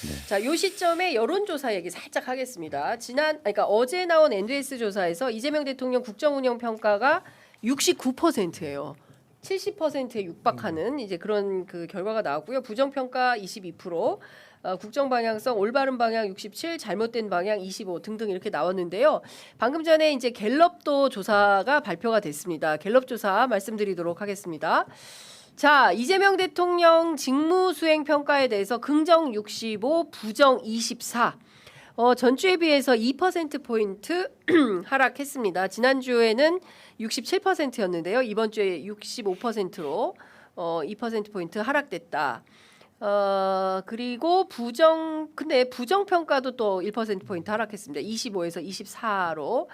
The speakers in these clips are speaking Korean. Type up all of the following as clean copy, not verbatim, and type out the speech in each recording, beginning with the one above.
네. 자, 요 시점에 여론조사 얘기 살짝 하겠습니다. 그러니까 어제 나온 NDS 조사에서 이재명 대통령 국정운영 평가가 69%예요. 70%에 육박하는 이제 그런 그 결과가 나왔고요. 부정평가 22%, 국정 방향성 올바른 방향 67, 잘못된 방향 25 등등 이렇게 나왔는데요. 방금 전에 이제 갤럽도 조사가 발표가 됐습니다. 갤럽 조사 말씀드리도록 하겠습니다. 자, 이재명 대통령 직무수행 평가에 대해서 긍정 65, 부정 24. 전주에 비해서 2%포인트 하락했습니다. 지난주에는 67%였는데요. 이번 주에 65%로 2%포인트 하락됐다. 그리고 근데 부정평가도 또 1%포인트 하락했습니다. 25에서 24로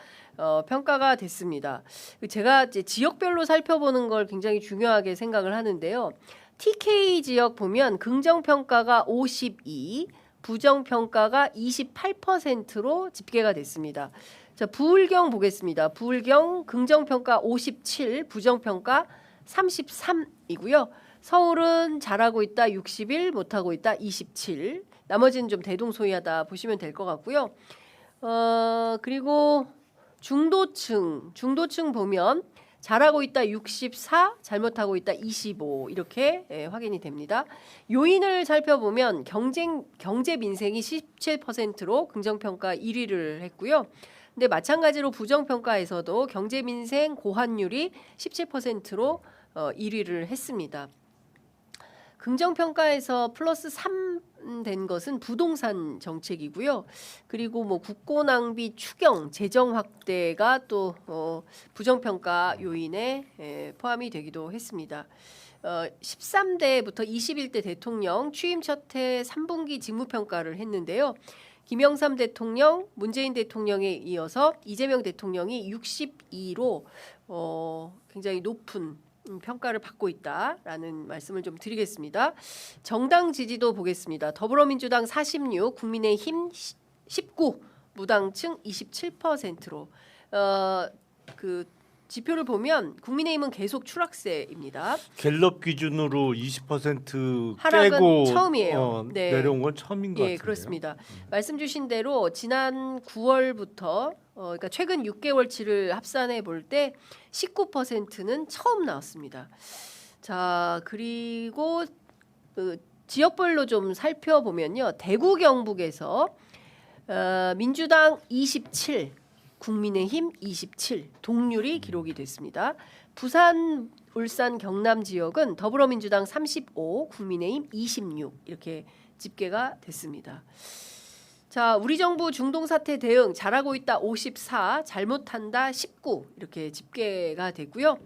평가가 됐습니다. 제가 이제 지역별로 살펴보는 걸 굉장히 중요하게 생각을 하는데요. TK 지역 보면 긍정평가가 52, 부정평가가 28%로 집계가 됐습니다. 자, 부울경 보겠습니다. 부울경 긍정평가 57, 부정평가 33이고요. 서울은 잘하고 있다 61, 못하고 있다 27. 나머지는 좀 대동소이하다 보시면 될 것 같고요. 그리고 중도층 보면 잘하고 있다 64, 잘못하고 있다 25 이렇게 확인이 됩니다. 요인을 살펴보면 경제 민생이 17%로 긍정평가 1위를 했고요. 근데 마찬가지로 부정평가에서도 경제 민생 고환율이 17%로 1위를 했습니다. 긍정평가에서 플러스 3 된 것은 부동산 정책이고요. 그리고 뭐 국고 낭비 추경, 재정 확대가 또 부정평가 요인에 포함이 되기도 했습니다. 13대부터 21대 대통령 취임 첫 해 3분기 직무평가를 했는데요. 김영삼 대통령, 문재인 대통령에 이어서 이재명 대통령이 62로 굉장히 높은 평가를 받고 있다라는 말씀을 좀 드리겠습니다. 정당 지지도 보겠습니다. 더불어민주당 46, 국민의힘 19, 무당층 27%로 그 지표를 보면 국민의힘은 계속 추락세입니다. 갤럽 기준으로 20% 하락은 깨고 처음이에요. 네. 내려온 건 처음인 것 예, 같은데요. 그렇습니다. 말씀 주신 대로 지난 9월부터 그러니까 최근 6개월치를 합산해 볼 때 19%는 처음 나왔습니다. 자, 그리고 지역별로 좀 살펴보면요. 대구 경북에서 민주당 27, 국민의힘 27 동률이 기록이 됐습니다. 부산, 울산, 경남 지역은 더불어민주당 35, 국민의힘 26 이렇게 집계가 됐습니다. 자, 우리 정부 중동 사태 대응 잘하고 있다 54, 잘못한다 19 이렇게 집계가 됐고요.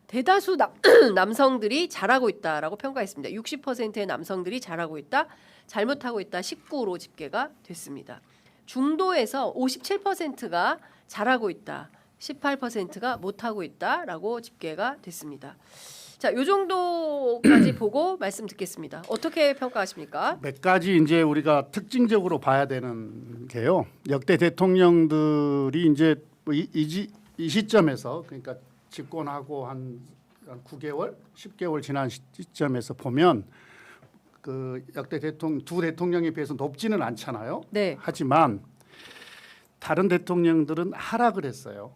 대다수 남성들이 잘하고 있다라고 평가했습니다. 60%의 남성들이 잘하고 있다, 잘못하고 있다 19로 집계가 됐습니다. 중도에서 57%가 잘하고 있다, 18%가 못하고 있다라고 집계가 됐습니다. 자, 요 정도까지 보고 말씀 듣겠습니다. 어떻게 평가하십니까? 몇 가지 이제 우리가 특징적으로 봐야 되는 게요. 역대 대통령들이 이제 이 시점에서 그러니까 집권하고 한 9개월, 10개월 지난 시점에서 보면 그 역대 두 대통령에 비해서 높지는 않잖아요. 네. 하지만 다른 대통령들은 하락을 했어요.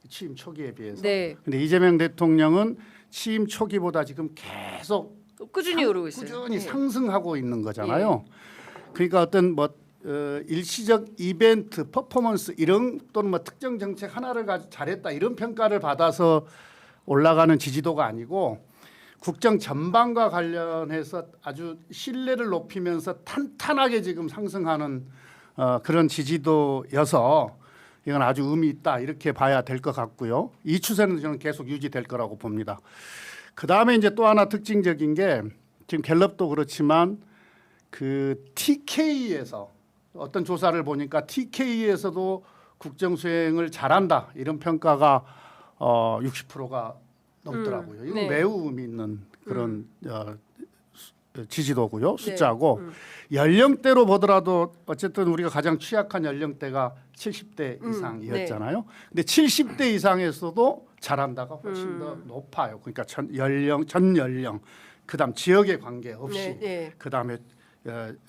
취임 초기에 비해서. 네. 근데 이재명 대통령은 취임 초기보다 지금 계속 꾸준히 오르고 있어요. 꾸준히 네. 상승하고 있는 거잖아요. 그러니까 어떤 뭐 일시적 이벤트, 퍼포먼스 이런 또는 뭐 특정 정책 하나를 가지고 잘했다 이런 평가를 받아서 올라가는 지지도가 아니고 국정 전반과 관련해서 아주 신뢰를 높이면서 탄탄하게 지금 상승하는 그런 지지도여서 이건 아주 의미 있다 이렇게 봐야 될 것 같고요. 이 추세는 저는 계속 유지될 거라고 봅니다. 그 다음에 이제 또 하나 특징적인 게 지금 갤럽도 그렇지만 그 TK에서 어떤 조사를 보니까 TK에서도 국정 수행을 잘한다 이런 평가가 60%가 넘더라고요. 이건 네. 매우 의미 있는 그런 지지도고요. 숫자고 네. 연령대로 보더라도 어쨌든 우리가 가장 취약한 연령대가 70대 이상이었잖아요. 근데 70대 이상에서도 잘한다가 훨씬 더 높아요. 그러니까 전 연령 그다음 지역에 관계없이 네, 네. 그다음에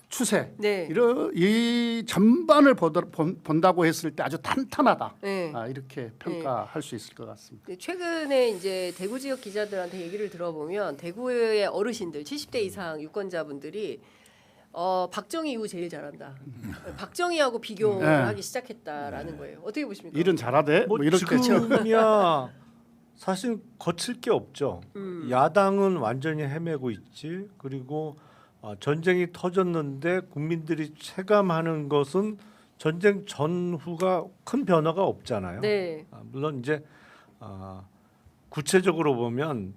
추세 네. 이 전반을 본다고 했을 때 아주 탄탄하다. 네. 이렇게 평가할 수 있을 것 같습니다. 네, 최근에 이제 대구 지역 기자들한테 얘기를 들어보면 대구의 어르신들 70대 이상 유권자분들이 박정희 이후 제일 잘한다. 박정희하고 비교를 네. 하기 시작했다라는 거예요. 어떻게 보십니까? 일은 잘하대. 뭐 이렇게 지금이야 사실 거칠 게 없죠. 야당은 완전히 헤매고 있지. 그리고 전쟁이 터졌는데 국민들이 체감하는 것은 전쟁 전후가 큰 변화가 없잖아요. 네. 물론 이제 구체적으로 보면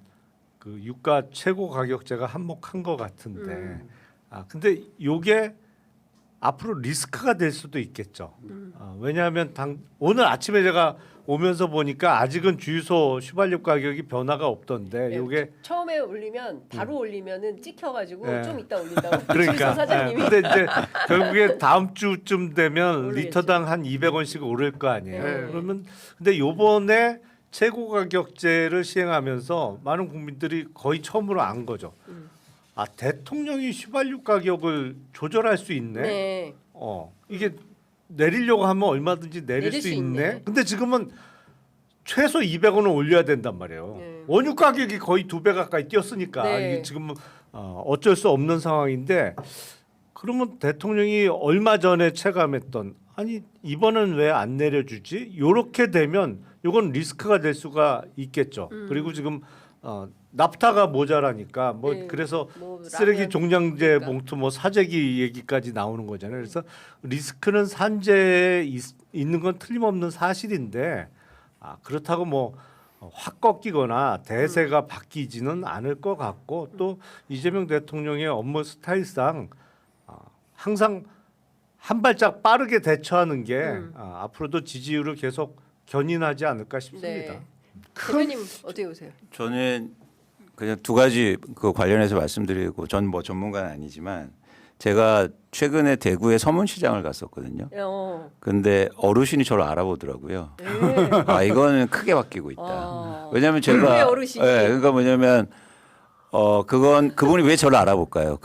그 유가 최고 가격제가 한몫한 것 같은데, 근데 요게 앞으로 리스크가 될 수도 있겠죠. 왜냐하면 오늘 아침에 제가 오면서 보니까 아직은 주유소 휘발유 가격이 변화가 없던데 네, 요게 처음에 올리면 바로 올리면은 찍혀가지고 네. 좀 이따 올린다고 그러니까 주유소 사장님이. 근데 이제 결국에 다음 주쯤 되면 오르겠죠. 리터당 한 200원씩 오를 거 아니에요. 네. 그러면 근데 요번에 최고 가격제를 시행하면서 많은 국민들이 거의 처음으로 안 거죠. 대통령이 휘발유 가격을 조절할 수 있네. 네. 이게 내리려고 하면 얼마든지 내릴 내릴 수 수 있네. 있네. 근데 지금은 최소 200원은 올려야 된단 말이에요. 네. 원유 가격이 거의 2배 가까이 뛰었으니까 네. 이게 지금 어쩔 수 없는 상황인데 그러면 대통령이 얼마 전에 체감했던 아니 이번은 왜 안 내려주지? 요렇게 되면 이건 리스크가 될 수가 있겠죠. 그리고 지금 납타가 모자라니까 뭐 네. 그래서 뭐 쓰레기 라면 종량제 그러니까. 봉투 뭐 사재기 얘기까지 나오는 거잖아요. 그래서 리스크는 산재에 있는 건 틀림없는 사실인데 그렇다고 뭐 확 꺾이거나 대세가 바뀌지는 않을 것 같고 또 이재명 대통령의 업무 스타일상 항상 한 발짝 빠르게 대처하는 게 앞으로도 지지율을 계속 견인하지 않을까 싶습니다. 네. 대표님 어떻게 보세요? 저는 그냥 두 가지 그 관련해서 말씀드리고 전 뭐 전문가는 아니지만 제가 최근에 대구의 서문시장을 갔었거든요. 근데 어르신이 저를 알아보더라고요. 네. 이거는 크게 바뀌고 있다. 왜냐하면 왜 제가 어르신이? 그러니까 뭐냐면 그분이 왜 저를 알아볼까요?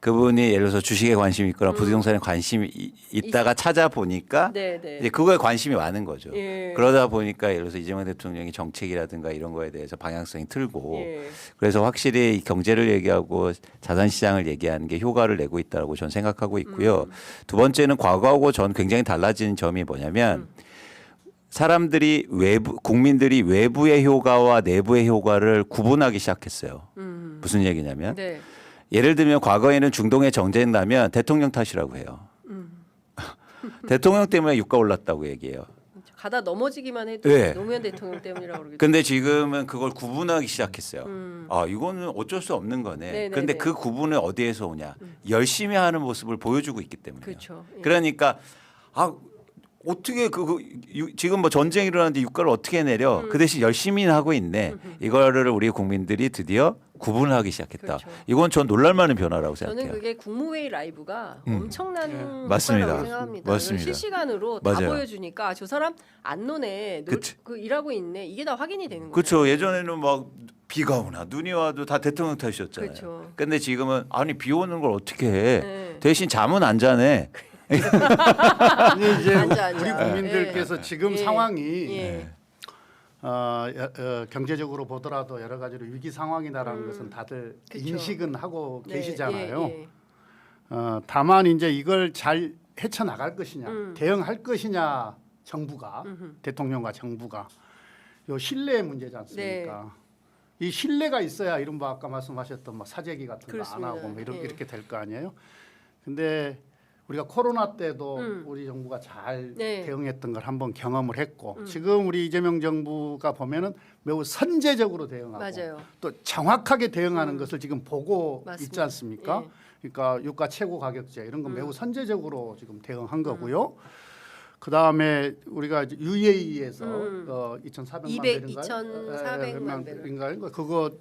그분이 예를 들어서 주식에 관심이 있거나 부동산에 관심이 있다가 찾아보니까 네네. 이제 그거에 관심이 많은 거죠. 예. 그러다 보니까 예를 들어서 이재명 대통령이 정책이라든가 이런 거에 대해서 방향성이 틀고 예. 그래서 확실히 이 경제를 얘기하고 자산 시장을 얘기하는 게 효과를 내고 있다고 저는 생각하고 있고요. 두 번째는 과거하고 전 굉장히 달라진 점이 뭐냐면 사람들이 국민들이 외부의 효과와 내부의 효과를 구분하기 시작했어요. 무슨 얘기냐면 네. 예를 들면 과거에는 중동에 정쟁 나면 대통령 탓이라고 해요. 대통령 때문에 유가 올랐다고 얘기해요. 가다 넘어지기만 해도 네. 노무현 대통령 때문이라고 그러겠죠. 근데 지금은 그걸 구분하기 시작했어요. 이거는 어쩔 수 없는 거네. 네네네. 근데 그 구분은 어디에서 오냐? 열심히 하는 모습을 보여주고 있기 때문에. 그렇죠. 예. 그러니까 어떻게 지금 뭐 전쟁이 일어나는데 유가를 어떻게 내려? 그 대신 열심히 하고 있네. 이거를 우리 국민들이 드디어 구분하기 시작했다. 그렇죠. 이건 전 놀랄만한 변화라고 저는 생각해요. 그게 국무회의 라이브가 엄청난 맞습니다. 효과라고 생각합니다. 맞습니다. 이걸 실시간으로 다 맞아요. 보여주니까 저 사람 안 노네, 그치. 일하고 있네, 이게 다 확인이 되는 거예요. 그렇죠. 예전에는 막 비가 오나 눈이 와도 다 대통령 탓이었잖아요. 그렇죠. 근데 지금은 아니 비 오는 걸 어떻게 해? 네. 대신 잠은 안 자네. 근데 이제 앉아. 우리 국민들께서 지금 예. 상황이 예. 경제적으로 보더라도 여러 가지로 위기 상황이다라는 것은 다들 그쵸. 인식은 하고 네, 계시잖아요. 예, 예. 다만 이제 이걸 잘 헤쳐 나갈 것이냐, 대응할 것이냐, 정부가 대통령과 정부가 요 신뢰의 문제지 않습니까? 이 신뢰가 있어야 이른바 아까 말씀하셨던 뭐 사재기 같은 거 안 그렇습니다. 하고 뭐 예. 이렇게 될 거 아니에요. 근데 우리가 코로나 때도 우리 정부가 잘 네. 대응했던 걸 한번 경험을 했고 지금 우리 이재명 정부가 보면은 매우 선제적으로 대응하고 맞아요. 또 정확하게 대응하는 것을 지금 보고 맞습니다. 있지 않습니까? 그러니까 유가 최고 가격제 이런 건 매우 선제적으로 지금 대응한 거고요. 그 다음에 우리가 UAE에서 2,400만 배인가요? 2,400만 배를 인가요? 그거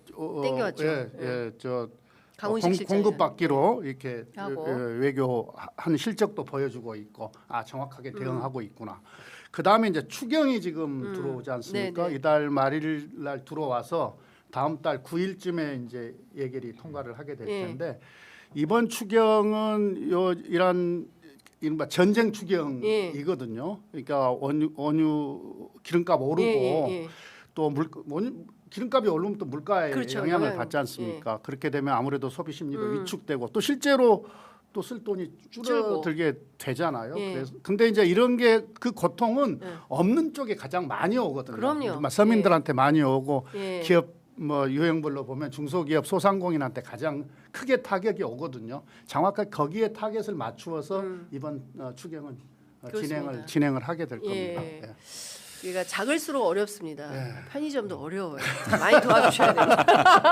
땡겨왔죠. 저 강훈식 실장이 공급받기로 이렇게 하고. 외교한 실적도 보여주고 있고 정확하게 대응하고 있구나. 그 다음에 이제 추경이 지금 들어오지 않습니까? 네네. 이달 말일 날 들어와서 다음 달 9일쯤에 이제 예결이 통과를 하게 될 예. 텐데 이번 추경은 요 이런 이른바 전쟁 추경이거든요. 그러니까 원유 기름값 오르고 예. 또 기름값이 오르면 또 물가에 그렇죠. 영향을 받지 않습니까? 그렇게 되면 아무래도 소비 심리가 위축되고 또 실제로 또 쓸 돈이 줄어들게 되잖아요. 예. 그래서 근데 이제 이런 게 그 고통은 없는 쪽에 가장 많이 오거든요. 그럼요. 서민들한테 많이 오고 예. 기업 뭐 유형별로 보면 중소기업 소상공인한테 가장 크게 타격이 오거든요. 정확하게 거기에 타겟을 맞추어서 이번 추경은 그렇습니다. 진행을 하게 될 예. 겁니다. 예. 우리가 작을수록 어렵습니다. 편의점도 어려워요. 많이 도와주셔야 됩니다.